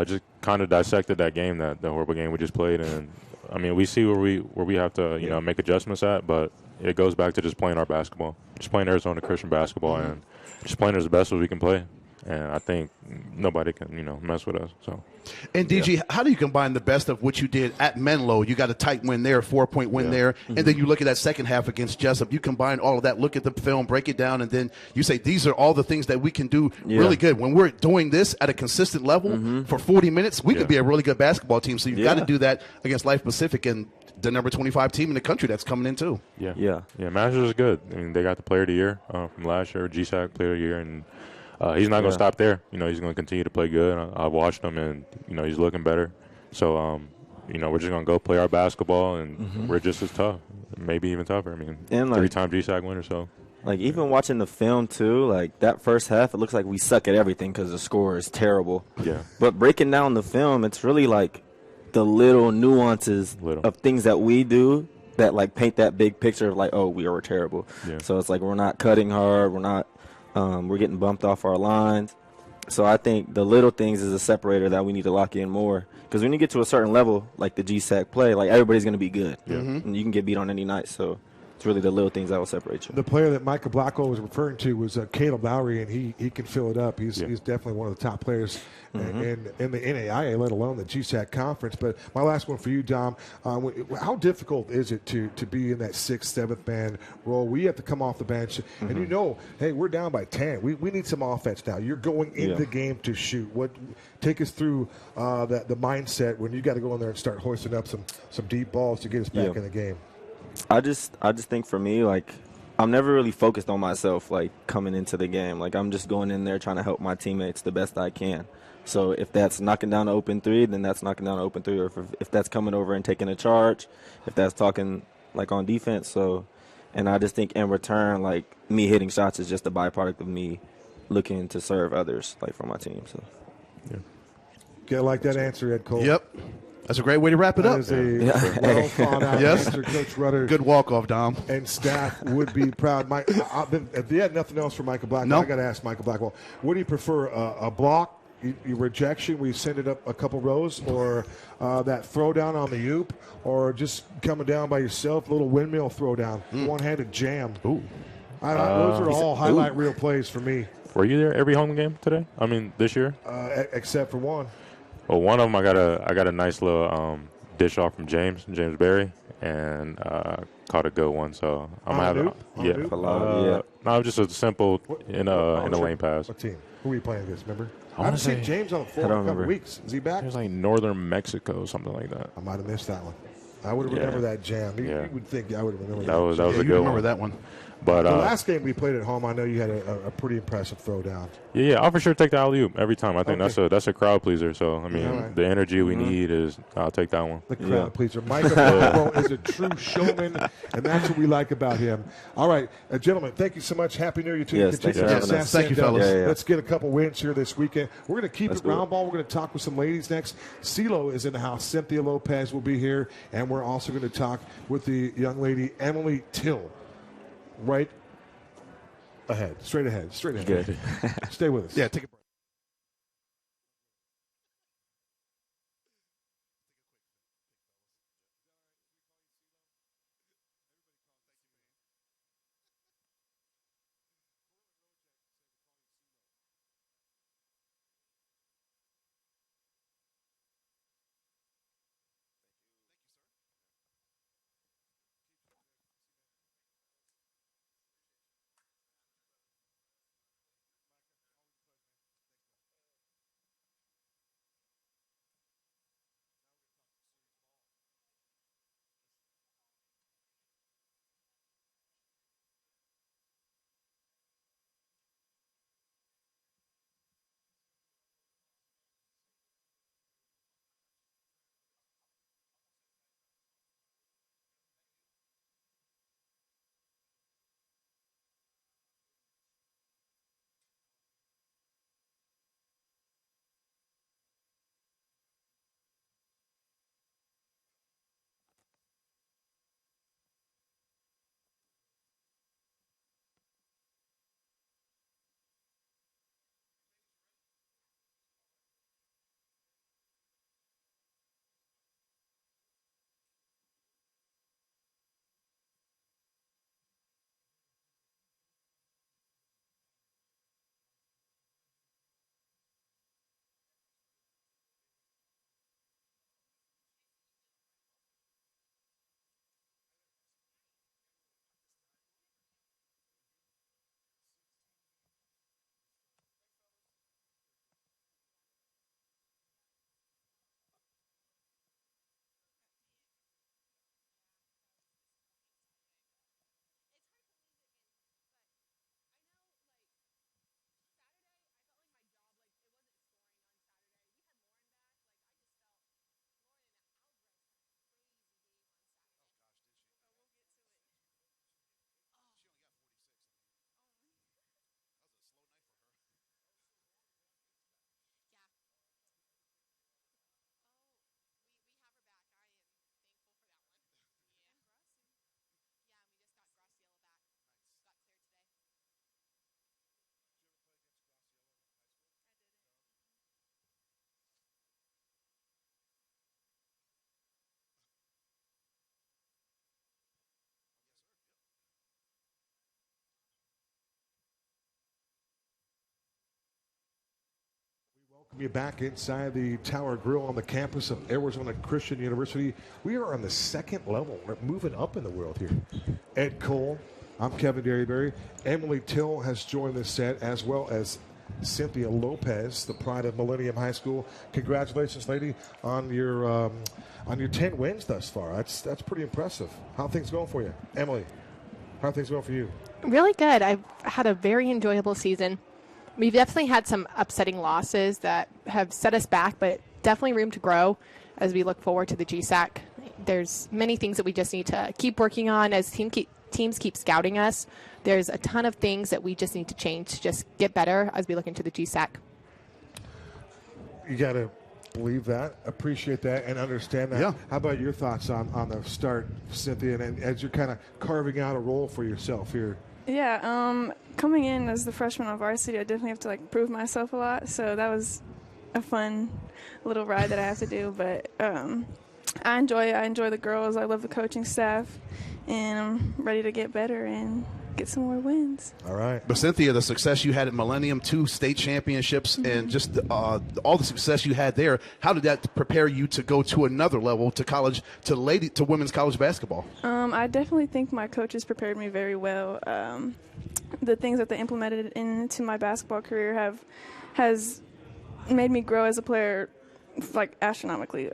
Speaker 5: just kind of dissected that game, the horrible game we just played, and I mean, we see where we have to make adjustments at, but it goes back to just playing our basketball, just playing Arizona Christian basketball, and just playing as best as we can play. And I think nobody can, mess with us. So.
Speaker 2: And DG, how do you combine the best of what you did at Menlo? You got a tight win there, 4-point win there, and then you look at that second half against Jessup. You combine all of that, look at the film, break it down, and then you say these are all the things that we can do really good. When we're doing this at a consistent level for 40 minutes, we could be a really good basketball team. So you've got to do that against Life Pacific and the number 25 team in the country that's coming in too.
Speaker 5: Yeah. Masters is good. I mean, they got the Player of the Year from last year, GSAC Player of the Year, and he's not going to stop there. He's going to continue to play good. I've watched him, and he's looking better. So we're just going to go play our basketball, and we're just as tough, maybe even tougher. I mean, and 3-time GSAC winner. So.
Speaker 4: Like, even watching the film, too, like, that first half, it looks like we suck at everything because the score is terrible.
Speaker 5: Yeah.
Speaker 4: But breaking down the film, it's really like the little nuances of things that we do that, like, paint that big picture of, like, oh, we are terrible.
Speaker 5: Yeah.
Speaker 4: So it's like we're not cutting hard. We're not we're getting bumped off our lines. So I think the little things is a separator that we need to lock in more. Because when you get to a certain level, like the GSAC play, like, everybody's going to be good.
Speaker 5: Yeah.
Speaker 4: And you can get beat on any night. So it's really the little things that will separate you.
Speaker 1: The player that Mikah Blackwell was referring to was Caleb Lowry, and he can fill it up. He's definitely one of the top players in the NAIA, let alone the GSAC conference. But my last one for you, Dom, how difficult is it to be in that 6th, 7th man role? We have to come off the bench, and hey, we're down by 10. We need some offense now. You're going into the game to shoot. Take us through the mindset when you got to go in there and start hoisting up some deep balls to get us back in the game.
Speaker 4: I just think for me, like, I'm never really focused on myself, like, coming into the game. Like, I'm just going in there trying to help my teammates the best I can. So if that's knocking down an open three, then that's knocking down an open three. Or if that's coming over and taking a charge, if that's talking, like, on defense. So, and I just think in return, like, me hitting shots is just a byproduct of me looking to serve others, like, for my team. So,
Speaker 1: I like that answer, Ed Cole.
Speaker 2: Yep. That's a great way to wrap it up.
Speaker 1: That is a well-thought-out answer. Coach Rudder.
Speaker 2: Good walk-off, Dom.
Speaker 1: And staff would be proud. If you had nothing else for Mikah Blackwell, I got to ask Mikah Blackwell, what do you prefer, a block, your rejection where you send it up a couple rows, or that throwdown on the oop, or just coming down by yourself, a little windmill throwdown, one-handed jam?
Speaker 5: Ooh.
Speaker 1: Those are all highlight reel plays for me.
Speaker 5: Were you there every home game today? I mean, this year?
Speaker 1: Except for one.
Speaker 5: Well, one of them I got a nice little dish off from James Berry, and caught a good one. So I'm gonna have no, just a simple in a lane pass.
Speaker 1: What team? Who are you playing against? Remember? I
Speaker 5: I
Speaker 1: haven't
Speaker 5: wanna
Speaker 1: seen
Speaker 5: say-
Speaker 1: James on the floor in a couple weeks. Is he back?
Speaker 5: It was like Northern Mexico, something like that.
Speaker 1: I might have missed that one. I would have remembered that jam. You would think I would have remembered
Speaker 5: That was a
Speaker 2: you
Speaker 5: good
Speaker 2: remember
Speaker 5: one.
Speaker 2: that one.
Speaker 5: But
Speaker 1: the last game we played at home, I know you had a pretty impressive throwdown.
Speaker 5: I'll for sure take the alley-oop every time. I think that's a crowd pleaser. So I mean, the energy we need is I'll take that one.
Speaker 1: The crowd pleaser. Mikah Blackwell is a true showman, and that's what we like about him. All right, gentlemen, thank you so much. Happy New Year to you.
Speaker 4: Yes, thanks for having us.
Speaker 2: Thank you, fellas.
Speaker 1: Let's get a couple wins here this weekend. We're going to keep it round ball. We're going to talk with some ladies next. CeeLo is in the house. Cynthia Lopez will be here, and we're also going to talk with the young lady Emily Till. Right ahead. Straight ahead.
Speaker 4: Good.
Speaker 1: Stay with us.
Speaker 2: Yeah, take a break.
Speaker 1: You're back inside the Tower Grill on the campus of Arizona Christian University. We are on the second level. We're moving up in the world here. Ed Cole, I'm Kevin Derryberry. Emily Till has joined the set, as well as Cynthia Lopez, the pride of Millennium High School. Congratulations, lady, on your 10 wins thus far. That's pretty impressive. How are things going for you? Emily, how are things going for you?
Speaker 6: Really good. I've had a very enjoyable season. We've definitely had some upsetting losses that have set us back, but definitely room to grow as we look forward to the GSAC. There's many things that we just need to keep working on as teams keep scouting us. There's a ton of things that we just need to change to just get better as we look into the GSAC.
Speaker 1: You got to believe that, appreciate that, and understand that.
Speaker 2: Yeah.
Speaker 1: How about your thoughts on the start, Cynthia, and as you're kind of carving out a role for yourself here?
Speaker 7: Yeah, coming in as the freshman on varsity, I definitely have to prove myself a lot. So that was a fun little ride that I have to do. But I enjoy the girls. I love the coaching staff, and I'm ready to get better and get some more wins.
Speaker 1: All right.
Speaker 2: But Cynthia, the success you had at Millennium, 2 state championships, and just all the success you had there, how did that prepare you to go to another level, to college, to women's college basketball?
Speaker 7: I definitely think my coaches prepared me very well. The things that they implemented into my basketball career has made me grow as a player, astronomically.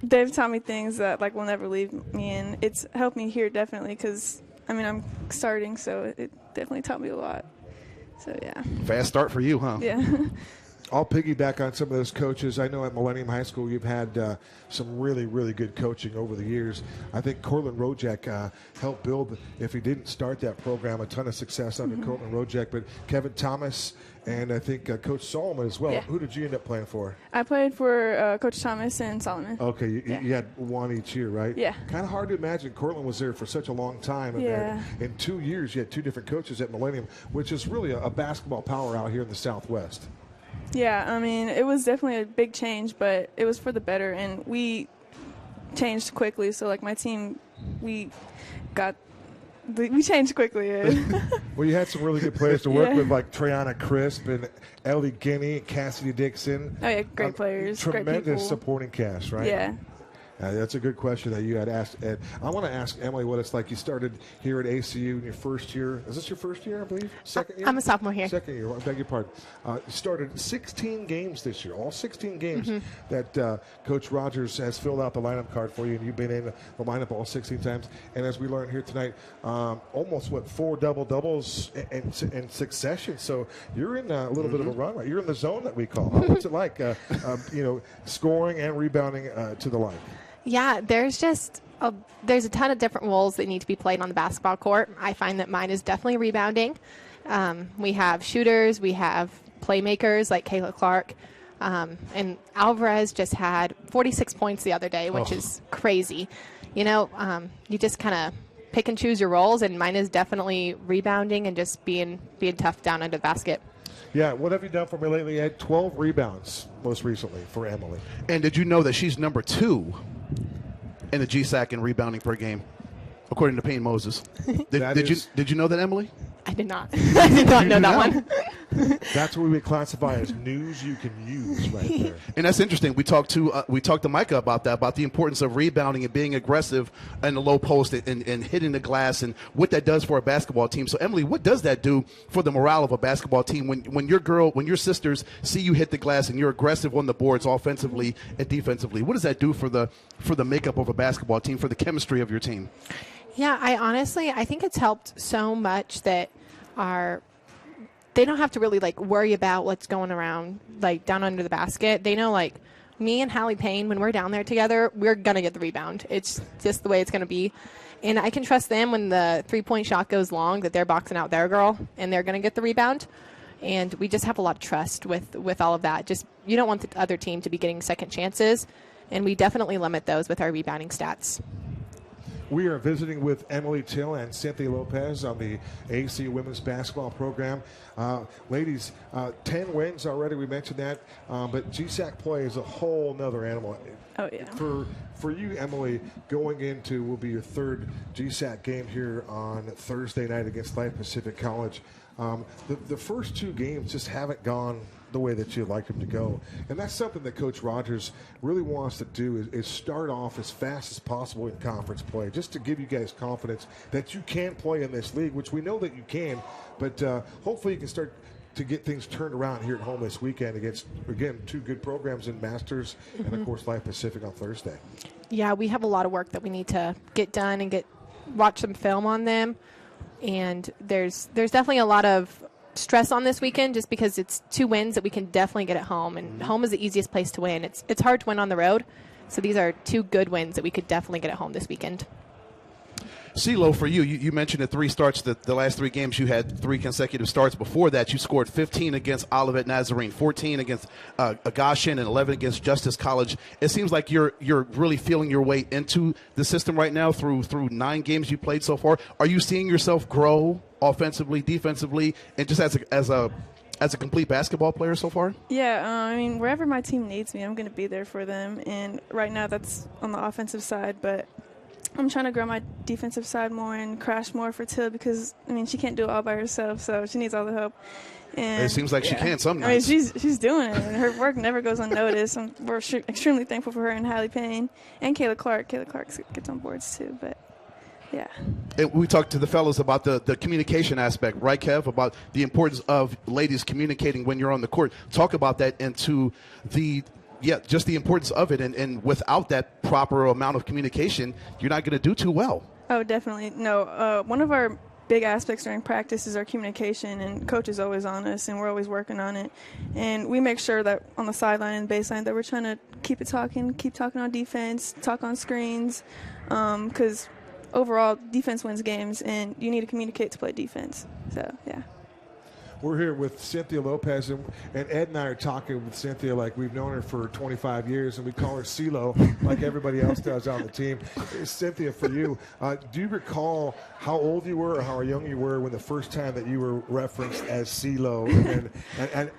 Speaker 7: They've taught me things that will never leave me, and it's helped me here definitely because I'm starting, so it definitely taught me a lot. So, yeah.
Speaker 2: Fast start for you, huh?
Speaker 7: Yeah.
Speaker 1: I'll piggyback on some of those coaches. I know at Millennium High School you've had some really, really good coaching over the years. I think Cortland Rojek helped build, if he didn't start that program, a ton of success under Cortland Rojek. But Kevin Thomas and I think Coach Solomon as well.
Speaker 7: Yeah.
Speaker 1: Who did you end up playing for?
Speaker 7: I played for Coach Thomas and Solomon.
Speaker 1: Okay, you had one each year, right?
Speaker 7: Yeah.
Speaker 1: Kind of hard to imagine Cortland was there for such a long time. And
Speaker 7: Yeah.
Speaker 1: in 2 years, you had 2 different coaches at Millennium, which is really a basketball power out here in the Southwest.
Speaker 7: Yeah, it was definitely a big change, but it was for the better, and we changed quickly. So, my team, we changed quickly.
Speaker 1: Well, you had some really good players to work
Speaker 7: Yeah.
Speaker 1: with, like Triana Crisp and Ellie Guinea, Cassidy Dixon.
Speaker 7: Oh, yeah, great players, great
Speaker 1: Tremendous
Speaker 7: people.
Speaker 1: supporting cast, right?
Speaker 7: Yeah.
Speaker 1: That's a good question that you had asked, Ed. I want to ask Emily what it's like. You started here at ACU in your first year. Is this your first year, I believe? Second year?
Speaker 6: I'm a sophomore here.
Speaker 1: Second year. I beg your pardon. You started 16 games this year, all 16 games that Coach Rogers has filled out the lineup card for you, and you've been in the lineup all 16 times. And as we learned here tonight, almost, 4 double-doubles in succession. So you're in a little bit of a run, right? You're in the zone that we call. What's it like, scoring and rebounding to the line?
Speaker 6: Yeah, there's a ton of different roles that need to be played on the basketball court. I find that mine is definitely rebounding. We have shooters, we have playmakers like Kayla Clark, and Alvarez just had 46 points the other day, which is crazy. You just kind of pick and choose your roles, and mine is definitely rebounding and just being tough down under the basket.
Speaker 1: Yeah, what have you done for me lately, Ed? 12 rebounds most recently for Emily.
Speaker 2: And did you know that she's number 2 in the GSAC in rebounding per game, according to Payne Moses? Did you know that, Emily?
Speaker 6: I did not. I did not know that one.
Speaker 1: That's what we would classify as news you can use right there.
Speaker 2: And that's interesting. We talked to Mikah about that, about the importance of rebounding and being aggressive in the low post and hitting the glass and what that does for a basketball team. So, Emily, what does that do for the morale of a basketball team when your sisters see you hit the glass and you're aggressive on the boards offensively and defensively? What does that do for the makeup of a basketball team, for the chemistry of your team?
Speaker 6: Yeah, I think it's helped so much that they don't have to really worry about what's going around down under the basket. They know me and Hallie Payne, when we're down there together, we're gonna get the rebound. It's just the way it's gonna be, and I can trust them when the 3-point shot goes long that they're boxing out their girl and they're gonna get the rebound. And we just have a lot of trust with all of that. Just you don't want the other team to be getting second chances, and we definitely limit those with our rebounding stats.
Speaker 1: We are visiting with Emily Till and Cynthia Lopez on the AC Women's Basketball Program. Ladies, 10 wins already, we mentioned that, but GSAC play is a whole nother animal.
Speaker 7: Oh, yeah.
Speaker 1: For For you, Emily, going into will be your third GSAC game here on Thursday night against Life Pacific College. The first two games just haven't gone the way that you'd like them to go. And that's something that Coach Rogers really wants to do is start off as fast as possible in conference play, just to give you guys confidence that you can play in this league, which we know that you can. But hopefully you can start to get things turned around here at home this weekend against, again, two good programs in Masters and, of course, Life Pacific on Thursday. Yeah,
Speaker 6: we have a lot of work that we need to get done and watch some film on them. And there's definitely a lot of stress on this weekend just because it's two wins that we can definitely get at home. And home is the easiest place to win. It's hard to win on the road. So these are two good wins that we could definitely get at home this weekend.
Speaker 2: CeeLo, for you mentioned the 3 starts, the last 3 games you had 3 consecutive starts. Before that, you scored 15 against Olivet Nazarene, 14 against Goshen, and 11 against Justice College. It seems like you're really feeling your way into the system right now through 9 games you played so far. Are you seeing yourself grow offensively, defensively, and just as a complete basketball player so far?
Speaker 7: Yeah, I mean, wherever my team needs me, I'm going to be there for them. And right now that's on the offensive side, but I'm trying to grow my defensive side more and crash more for Till because, I mean, she can't do it all by herself, so she needs all the help. And
Speaker 2: it seems like she can some
Speaker 7: nights.
Speaker 2: I mean,
Speaker 7: she's doing it, and her work never goes unnoticed. We're extremely thankful for her and Hallie Payne and Kayla Clark. Kayla Clark gets on boards too, but yeah.
Speaker 2: We talked to the fellas about the communication aspect, right, Kev, about the importance of ladies communicating when you're on the court. Talk about that into just the importance of it, and without that proper amount of communication, you're not going to do too well.
Speaker 7: Oh, definitely. No, one of our big aspects during practice is our communication, and coach is always on us, and we're always working on it. And we make sure that on the sideline and baseline that we're trying to keep talking on defense, talk on screens, because overall defense wins games, and you need to communicate to play defense. So, yeah.
Speaker 1: We're here with Cynthia Lopez, and Ed and I are talking with Cynthia like we've known her for 25 years, and we call her CeeLo like everybody else does on the team. Cynthia, for you, do you recall how old you were or how young you were when the first time that you were referenced as CeeLo?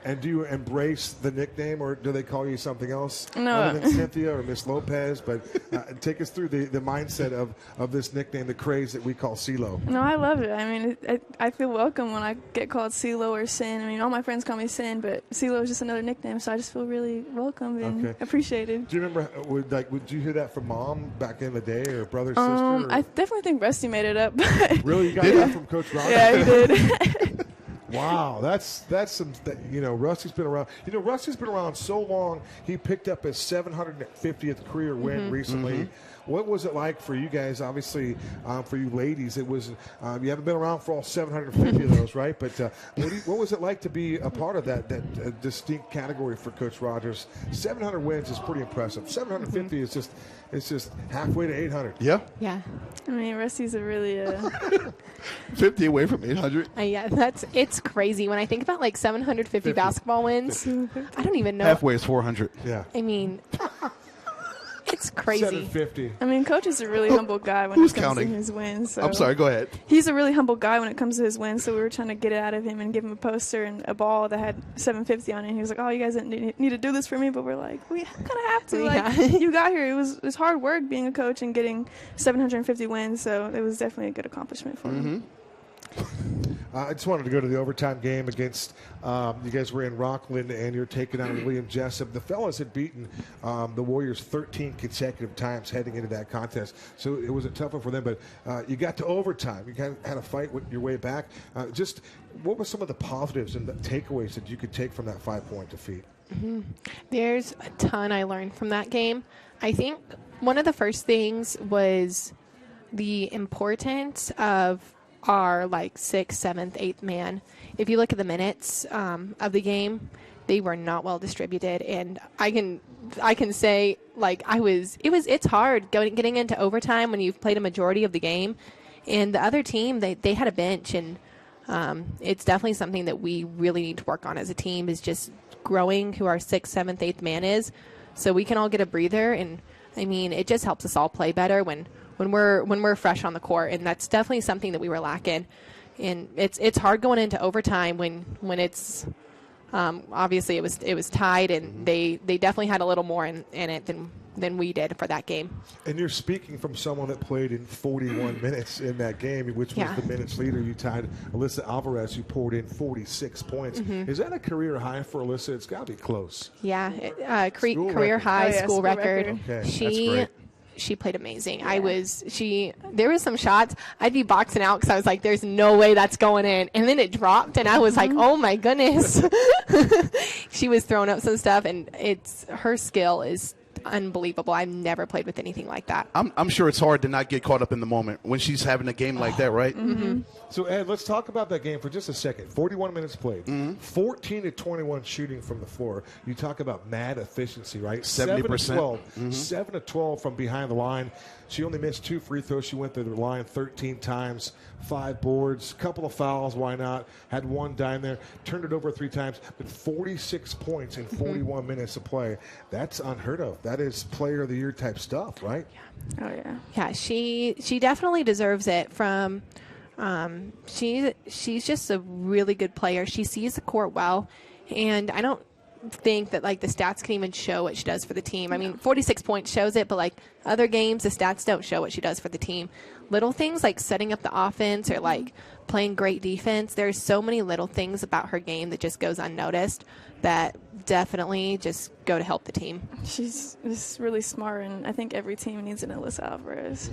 Speaker 1: And do you embrace the nickname, or do they call you something else other than Cynthia or Miss Lopez? But take us through the mindset of this nickname, the craze that we call CeeLo.
Speaker 7: No, I love it. I mean, I feel welcome when I get called CeeLo or Sin. I mean, all my friends call me Sin, but CeeLo is just another nickname, so I just feel really welcome and appreciated.
Speaker 1: Do you remember, would you hear that from Mom back in the day, or brother, sister? Or?
Speaker 7: I definitely think Rusty made it up.
Speaker 1: Really? You got that from Coach Rogers?
Speaker 7: Yeah, he did.
Speaker 1: Wow, that's some, Rusty's been around. Rusty's been around so long, he picked up his 750th career win recently. Mm-hmm. What was it like for you guys? Obviously, for you ladies, it was, you haven't been around for all 750 of those, right? But what was it like to be a part of that distinct category for Coach Rogers? 700 wins is pretty impressive. 750 is just halfway to 800.
Speaker 2: Yeah.
Speaker 6: Yeah.
Speaker 7: I mean, Rusty's a really
Speaker 2: 50 away from 800.
Speaker 6: It's crazy when I think about like 750 basketball wins. I don't even know.
Speaker 2: Halfway is 400.
Speaker 1: Yeah.
Speaker 6: I mean, it's crazy.
Speaker 1: 750.
Speaker 7: I mean, Coach is a really humble guy when it comes to his wins. So
Speaker 2: I'm sorry, go ahead.
Speaker 7: He's a really humble guy when it comes to his wins, so we were trying to get it out of him and give him a poster and a ball that had 750 on it. And he was like, "Oh, you guys didn't need to do this for me," but we're like, "We kind of have to." Like, you got here. It was hard work being a coach and getting 750 wins, so it was definitely a good accomplishment for him.
Speaker 1: I just wanted to go to the overtime game against, you guys were in Rockland, and you're taking on William Jessup. The fellas had beaten the Warriors 13 consecutive times heading into that contest, so it was a tough one for them. But you got to overtime. You kind of had to fight your way back. Just what were some of the positives and the takeaways that you could take from that 5-point defeat?
Speaker 6: Mm-hmm. There's a ton I learned from that game. I think one of the first things was the importance of our 6th, 7th, 8th man. If you look at the minutes of the game, they were not well distributed, and I can say it's hard getting into overtime when you've played a majority of the game, and the other team they had a bench, and it's definitely something that we really need to work on as a team, is just growing who our 6th, 7th, 8th man is, so we can all get a breather. And I mean, it just helps us all play better when we're fresh on the court, and that's definitely something that we were lacking. And it's hard going into overtime when it's Obviously, it was tied, and they definitely had a little more in it than we did for that game.
Speaker 1: And you're speaking from someone that played in 41 minutes in that game, which was the minutes leader. You tied Alyssa Alvarez, who poured in 46 points. Is that a career high for Alyssa? It's got to be close.
Speaker 6: Yeah, career high, school record.
Speaker 1: Okay, that's great.
Speaker 6: She played amazing. There was some shots I'd be boxing out because I was like, there's no way that's going in. And then it dropped and I was like, oh my goodness. She was throwing up some stuff, and her skill is unbelievable. I've never played with anything like that.
Speaker 2: I'm sure it's hard to not get caught up in the moment when she's having a game like that, right?
Speaker 1: So, Ed, let's talk about that game for just a second. 41 minutes played, 14 to 21 shooting from the floor. You talk about mad efficiency, right?
Speaker 2: 70%.
Speaker 1: 7 to 12 from behind the line. She only missed 2 free throws. She went to the line 13 times, 5 boards, couple of fouls. Why not? Had 1 dime there. Turned it over 3 times, but 46 points in 41 minutes of play. That's unheard of. That is player of the year type stuff, right?
Speaker 7: Oh yeah.
Speaker 6: Yeah, she definitely deserves it. From she's just a really good player. She sees the court well, and I don't think that like the stats can even show what she does for the team. I mean, 46 points shows it, but like other games, the stats don't show what she does for the team. Little things like setting up the offense or like playing great defense. There's so many little things about her game that just goes unnoticed that definitely just go to help the team.
Speaker 7: She's just really smart, and I think every team needs an Alyssa Alvarez.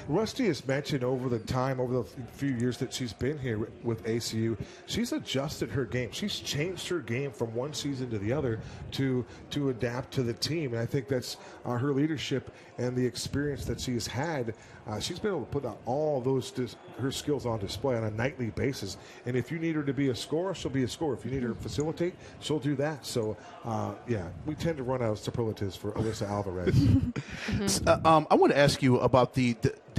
Speaker 1: Rusty has mentioned over the few years that she's been here with ACU, she's adjusted her game. She's changed her game from one season to the other to adapt to the team. And I think that's her leadership and the experience that she's had. She's been able to put out all those her skills on display on a nightly basis. And if you need her to be a scorer, she'll be a scorer. If you need her to facilitate, she'll do that. So, we tend to run out of superlatives for Alyssa Alvarez.
Speaker 2: I want to ask you about the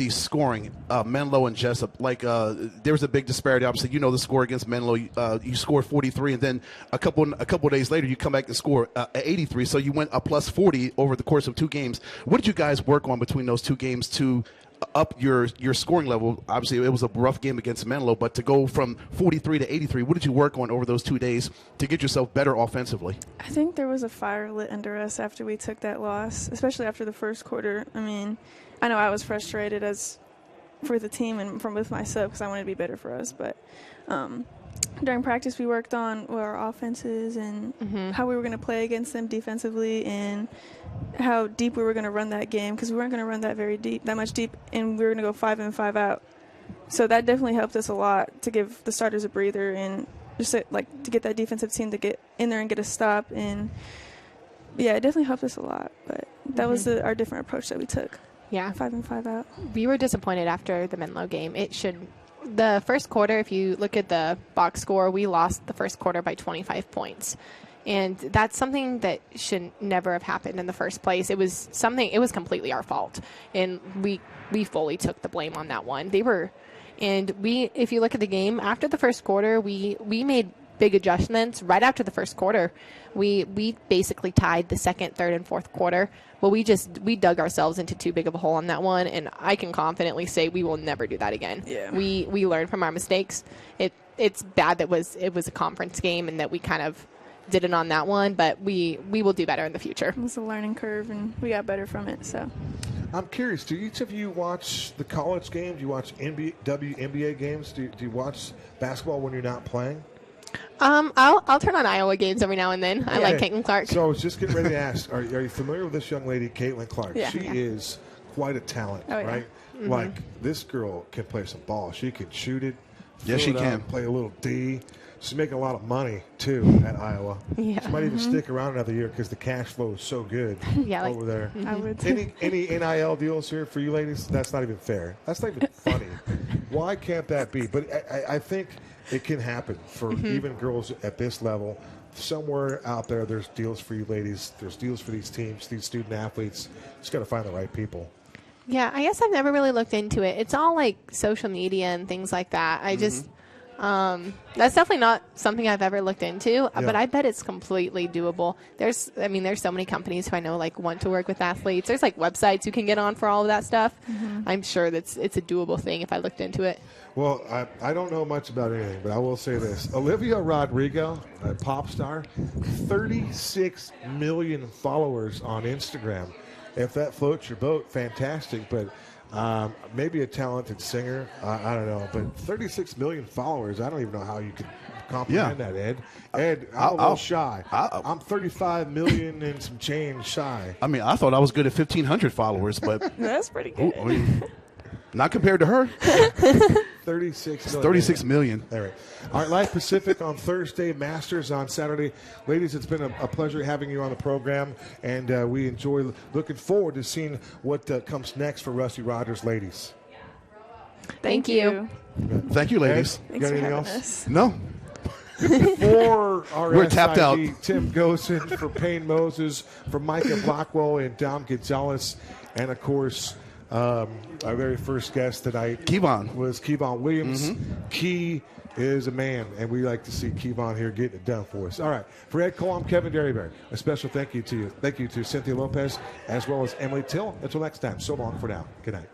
Speaker 2: scoring, Menlo and Jessup. Like, there's a big disparity. Obviously, you know the score against Menlo. You scored 43, and then a couple of days later, you come back and score 83. So you went a plus 40 over the course of 2 games. What did you guys work on between those 2 games to up your scoring level? Obviously, it was a rough game against Menlo, but to go from 43 to 83, what did you work on over those 2 days to get yourself better offensively?
Speaker 7: I think there was a fire lit under us after we took that loss, especially after the first quarter. I mean, I know I was frustrated for the team and with myself because I wanted to be better for us. But during practice, we worked on our offenses and how we were going to play against them defensively and how deep we were going to run that game, because we weren't going to run that much deep, and we were going to go 5 in, 5 out. So that definitely helped us a lot to give the starters a breather and just to get that defensive team to get in there and get a stop. And yeah, it definitely helped us a lot. But that was our different approach that we took.
Speaker 6: Yeah,
Speaker 7: 5 in, 5 out.
Speaker 6: We were disappointed after the Menlo game. The first quarter, if you look at the box score, we lost the first quarter by 25 points. And that's something that should never have happened in the first place. It was completely our fault. And we fully took the blame on that one. If you look at the game, after the first quarter, we made big adjustments right after the first quarter. We basically tied the second, third, and fourth quarter. Well, we dug ourselves into too big of a hole on that one, and I can confidently say we will never do that again.
Speaker 7: Yeah.
Speaker 6: We learned from our mistakes. It's bad that it was a conference game and that we kind of did it on that one, but we will do better in the future.
Speaker 7: It was a learning curve, and we got better from it. So,
Speaker 1: I'm curious, do each of you watch the college games? Do you watch WNBA games? Do you watch basketball when you're not playing?
Speaker 6: I'll turn on Iowa games every now and then. I like Caitlin Clark.
Speaker 1: So I was just getting ready to ask, are you familiar with this young lady, Caitlin Clark?
Speaker 7: Yeah.
Speaker 1: She is quite a talent, right? Mm-hmm. Like, this girl can play some ball. She can shoot it.
Speaker 2: Yes, she can.
Speaker 1: Play a little D. She's making a lot of money, too, at Iowa.
Speaker 6: Yeah.
Speaker 1: She might even stick around another year because the cash flow is so good over there.
Speaker 7: I would.
Speaker 1: Any NIL deals here for you ladies? That's not even fair. That's not even funny. Why can't that be? But I think it can happen for even girls at this level. Somewhere out there, there's deals for you ladies. There's deals for these teams, these student athletes. Just got to find the right people.
Speaker 6: Yeah, I guess I've never really looked into it. It's all like social media and things like that. That's definitely not something I've ever looked into,
Speaker 1: Yeah.
Speaker 6: but I bet it's completely doable. There's so many companies who I know like want to work with athletes. There's like websites you can get on for all of that stuff. I'm sure it's a doable thing if I looked into it.
Speaker 1: Well, I don't know much about anything, but I will say this. Olivia Rodrigo, a pop star, 36 million followers on Instagram. If that floats your boat, fantastic. But maybe a talented singer. I don't know. But 36 million followers, I don't even know how you could comprehend that, Ed. Ed, I'm a little shy. I'm 35 million and some change shy.
Speaker 2: I mean, I thought I was good at 1,500 followers, but
Speaker 7: That's pretty good.
Speaker 2: I mean, not compared to her.
Speaker 1: 36 million.
Speaker 2: 36 million.
Speaker 1: All right. All right, Live Pacific on Thursday, Masters on Saturday. Ladies, it's been a pleasure having you on the program, and we enjoy looking forward to seeing what comes next for Rusty Rogers, ladies.
Speaker 6: Thank you.
Speaker 2: Thank you, ladies.
Speaker 1: Ed, you got
Speaker 7: Thanks for
Speaker 1: anything
Speaker 7: having
Speaker 1: else?
Speaker 7: us.
Speaker 2: No.
Speaker 1: For our
Speaker 2: We're tapped out.
Speaker 1: Tim Gosen, for Payne Moses, for Mikah Blackwell and Dom Gonzalez, and of course, our very first guest tonight was KeyVaughn Williams. Key is a man, and we like to see KeyVaughn here getting it done for us. All right. For Ed Cole, I'm Kevin Derryberry. A special thank you to you. Thank you to Cynthia Lopez as well as Emily Till. Until next time, so long for now. Good night.